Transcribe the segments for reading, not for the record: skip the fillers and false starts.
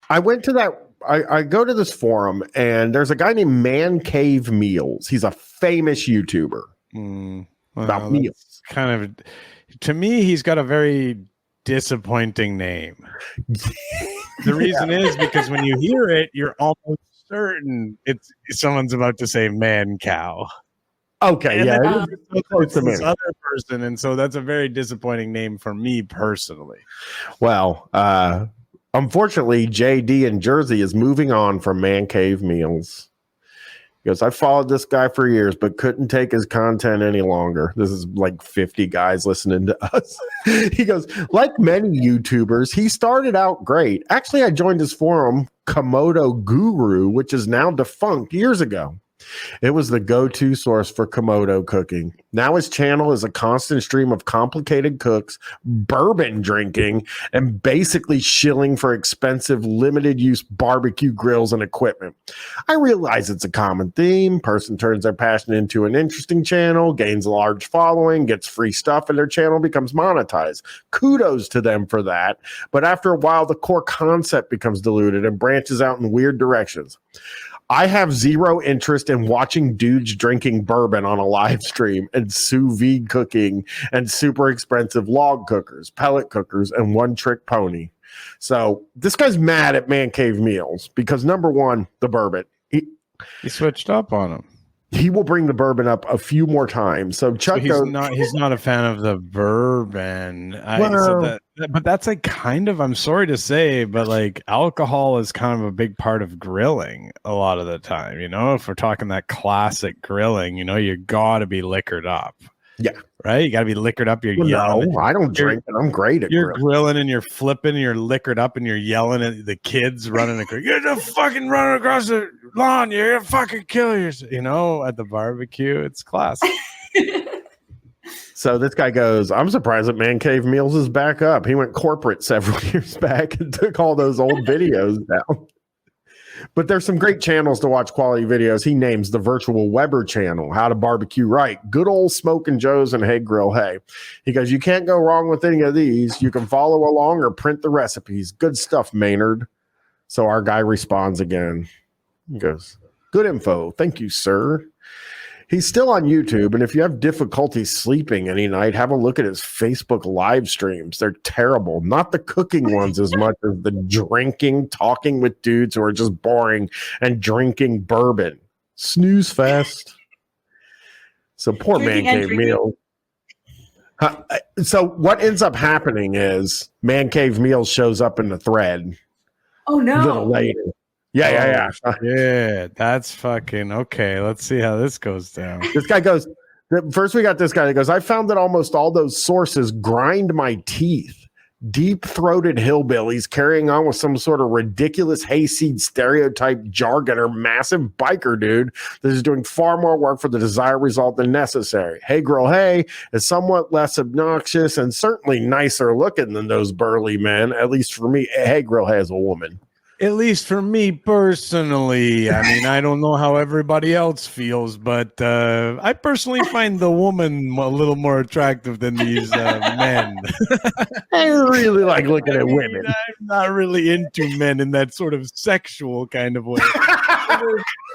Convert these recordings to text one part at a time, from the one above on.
I went to that. I go to this forum, and there's a guy named Man Cave Meals. He's a famous YouTuber about meals. Kind of, to me, he's got a very disappointing name. The reason is because when you hear it, you're almost certain it's someone's about to say man cow. Okay, and yeah, it's this other person, and so that's a very disappointing name for me personally. Well, unfortunately, JD in Jersey is moving on from Man Cave Meals. He goes, I followed this guy for years, but couldn't take his content any longer. This is like 50 guys listening to us. He goes, like many YouTubers, he started out great. Actually, I joined his forum, Komodo Guru, which is now defunct years ago. It was the go-to source for Komodo cooking. Now his channel is a constant stream of complicated cooks, bourbon drinking, and basically shilling for expensive limited-use barbecue grills and equipment. I realize it's a common theme. Person turns their passion into an interesting channel, gains a large following, gets free stuff, and their channel becomes monetized. Kudos to them for that. But after a while, the core concept becomes diluted and branches out in weird directions. I have zero interest in watching dudes drinking bourbon on a live stream and sous vide cooking and super expensive log cookers, pellet cookers, and one-trick pony. So this guy's mad at Man Cave Meals because, number one, the bourbon. He switched up on him. He will bring the bourbon up a few more times. So Chuck he's not a fan of the bourbon. But that's like kind of, I'm sorry to say, but like alcohol is kind of a big part of grilling a lot of the time. You know, if we're talking that classic grilling, you know, you got to be liquored up. Yeah. Right? You got to be liquored up. You're yelling. No, I don't drink it. I'm great at You're grilling and you're flipping, you're liquored up and you're yelling at the kids running across. You're just fucking running across the lawn. You're going to fucking kill yourself. You know, at the barbecue, it's classic. So this guy goes, I'm surprised that Man Cave Meals is back up. He went corporate several years back and took all those old videos down. But there's some great channels to watch quality videos. He names the Virtual Weber channel, How to Barbecue Right, Good Old Smoking Joe's, and Hey Grill Hey. He goes, you can't go wrong with any of these. You can follow along or print the recipes. Good stuff, Maynard. So our guy responds again. He goes, good info. Thank you, sir. He's still on YouTube, and if you have difficulty sleeping any night, have a look at his Facebook live streams. They're terrible. Not the cooking ones as much as the drinking, talking with dudes who are just boring and drinking bourbon. Snooze fest. So poor Man Cave Meals. So what ends up happening is Man Cave Meals shows up in the thread. Oh, no. A little later. Yeah. Yeah, that's fucking okay. Let's see how this goes down. This guy goes, first we got this guy that goes, I found that almost all those sources grind my teeth. Deep-throated hillbillies carrying on with some sort of ridiculous hayseed stereotype jargon or massive biker dude that is doing far more work for the desired result than necessary. Hey Girl Hey is somewhat less obnoxious and certainly nicer looking than those burly men, at least for me. Hey Girl Hey is a woman. At least for me personally. I mean, I don't know how everybody else feels, but I personally find the woman a little more attractive than these men. I really like looking at women. I'm not really into men in that sort of sexual kind of way.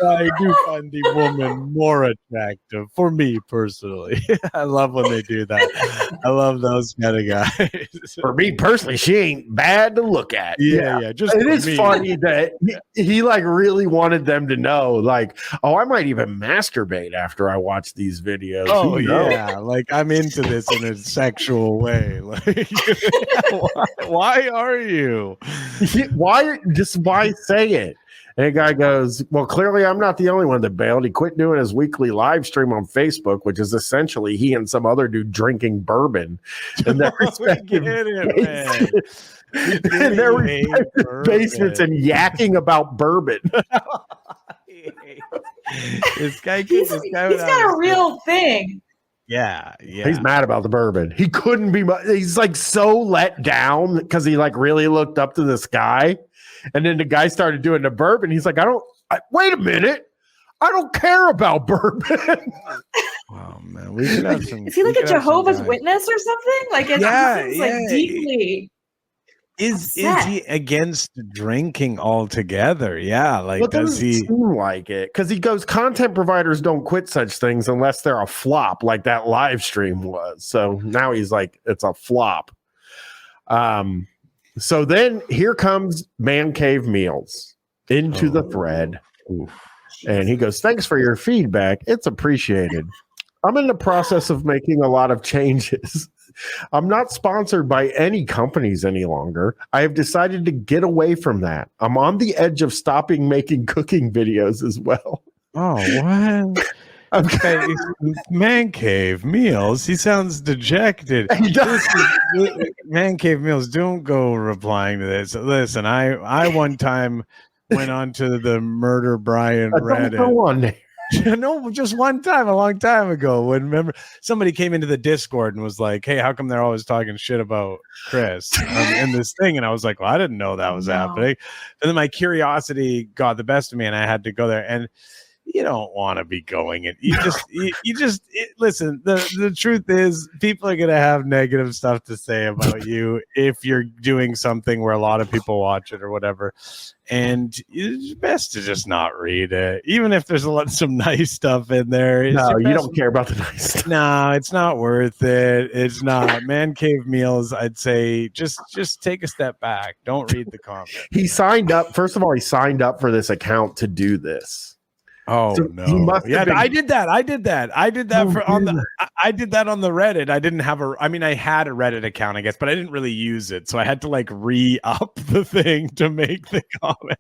I do find the woman more attractive for me personally. I love when they do that. I love those kind of guys. For me personally, she ain't bad to look at. Yeah. Just it is funny that he like really wanted them to know, like, oh, I might even masturbate after I watch these videos. Oh yeah, like I'm into this in a sexual way. Like, why are you? Why say it? And the guy goes, well, clearly I'm not the only one that bailed. He quit doing his weekly live stream on Facebook, which is essentially he and some other dude drinking bourbon in their respective basements and yakking about bourbon. He's got a real thing. Yeah. He's mad about the bourbon. He couldn't be. He's like so let down because he like really looked up to this guy. And then the guy started doing the bourbon. He's like, wait a minute. I don't care about bourbon. Oh, man. We should have some. Is he like a Jehovah's Witness or something? Like, it's like deeply. Is he against drinking altogether? Yeah, like well, does he seem like it? Because he goes, content providers don't quit such things unless they're a flop, like that live stream was. So now he's like, it's a flop. So then here comes Man Cave Meals into the thread. Oof. And he goes, thanks for your feedback. It's appreciated. I'm in the process of making a lot of changes. I'm not sponsored by any companies any longer. I have decided to get away from that. I'm on the edge of stopping making cooking videos as well. Oh, what? Okay, Man Cave Meals. He sounds dejected. Man Cave Meals, don't go replying to this. Listen, I one time went on to the Murder Bryan Reddit. No, just one time, a long time ago. When remember somebody came into the Discord and was like, "Hey, how come they're always talking shit about Chris in this thing?" And I was like, "Well, I didn't know that was happening." And then my curiosity got the best of me, and I had to go there. And you don't want to be going it. You just listen. The truth is, people are gonna have negative stuff to say about you if you're doing something where a lot of people watch it or whatever. And it's best to just not read it, even if there's some nice stuff in there. No, you don't care about the nice stuff. No, it's not worth it. It's not. Man Cave Meals, I'd say just take a step back. Don't read the comments. He signed up. First of all, he signed up for this account to do this. Oh so no! I did that. I did that on the Reddit. I didn't have I had a Reddit account, I guess, but I didn't really use it, so I had to like re-up the thing to make the comment.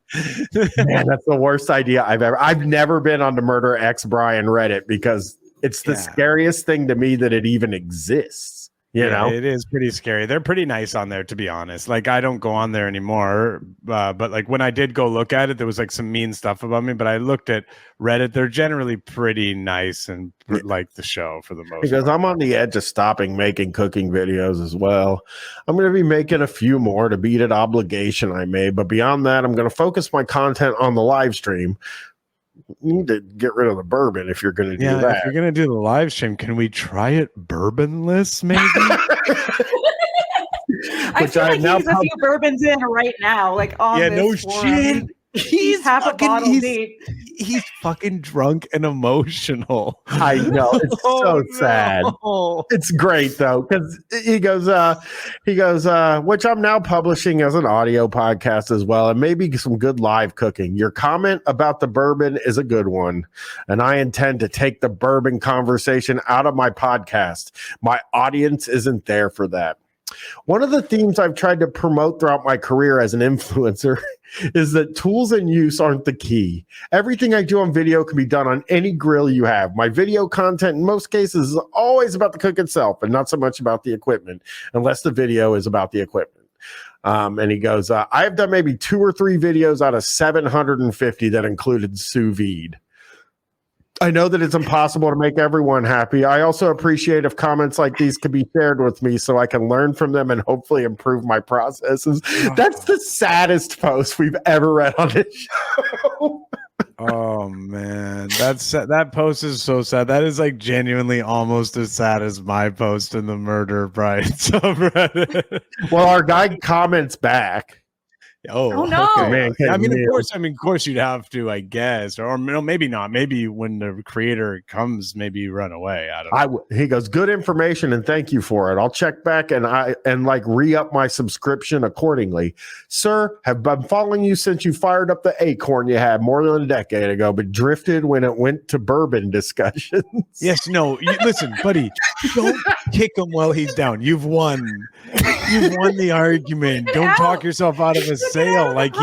Man, that's the worst idea I've never been on the Murder X Bryan Reddit because it's the scariest thing to me that it even exists. You know, it is pretty scary. They're pretty nice on there, to be honest. Like, I don't go on there anymore, but like when I did go look at it, there was like some mean stuff about me. But I looked at Reddit; they're generally pretty nice and like the show for the most. Because I'm on the edge of stopping making cooking videos as well. I'm going to be making a few more to beat an obligation I made, but beyond that, I'm going to focus my content on the live stream. You need to get rid of the bourbon if you're going to do that. If you're going to do the live stream, can we try it bourbonless, maybe? I feel like he's a few bourbons in right now, like on this forum. Shit. He's half a bottle deep. He's fucking drunk and emotional. I know. It's so sad. It's great though, because he goes, which I'm now publishing as an audio podcast as well, and maybe some good live cooking. Your comment about the bourbon is a good one, and I intend to take the bourbon conversation out of my podcast. My audience isn't there for that. One of the themes I've tried to promote throughout my career as an influencer is that tools and use aren't the key. Everything I do on video can be done on any grill you have. My video content in most cases is always about the cook itself and not so much about the equipment, unless the video is about the equipment. And he goes, I have done maybe 2 or 3 videos out of 750 that included sous vide. I know that it's impossible to make everyone happy. I also appreciate if comments like these can be shared with me so I can learn from them and hopefully improve my processes. That's the saddest post we've ever read on this show. Oh man, that post is so sad. That is like genuinely almost as sad as my post in the Murder Bryan subreddit. Well, our guy comments back. Oh no! Okay. Man, I mean, of course, you'd have to, I guess, or no, maybe not. Maybe when the creator comes, maybe you run away. I don't know. He goes, good information, and thank you for it. I'll check back and like re-up my subscription accordingly. Sir, have been following you since you fired up the acorn you had more than a decade ago, but drifted when it went to bourbon discussions. Yes, no. Listen, buddy, don't kick him while he's down. You've won. You've won the argument. Don't talk yourself out of a sale. Like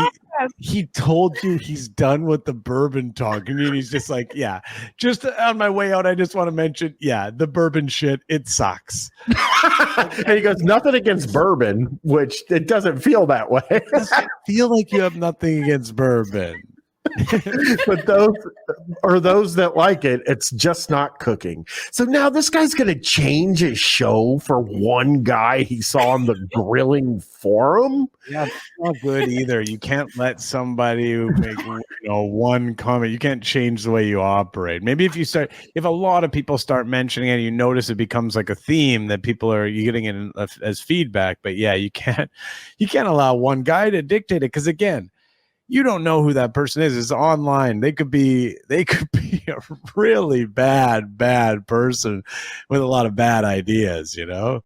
he told you he's done with the bourbon talk, and he's just like, yeah. Just on my way out, I just want to mention, the bourbon shit, it sucks. And he goes, nothing against bourbon, which it doesn't feel that way. It doesn't feel like you have nothing against bourbon. But those are those that like it. It's just not cooking. So now this guy's going to change his show for one guy he saw on the grilling forum. Yeah, that's not good either. You can't let somebody who make one comment. You can't change the way you operate. Maybe if a lot of people start mentioning it, you notice it becomes like a theme that you're getting it as feedback. But yeah, you can't allow one guy to dictate it, because again, you don't know who that person is. It's online. They could be a really bad person with a lot of bad ideas,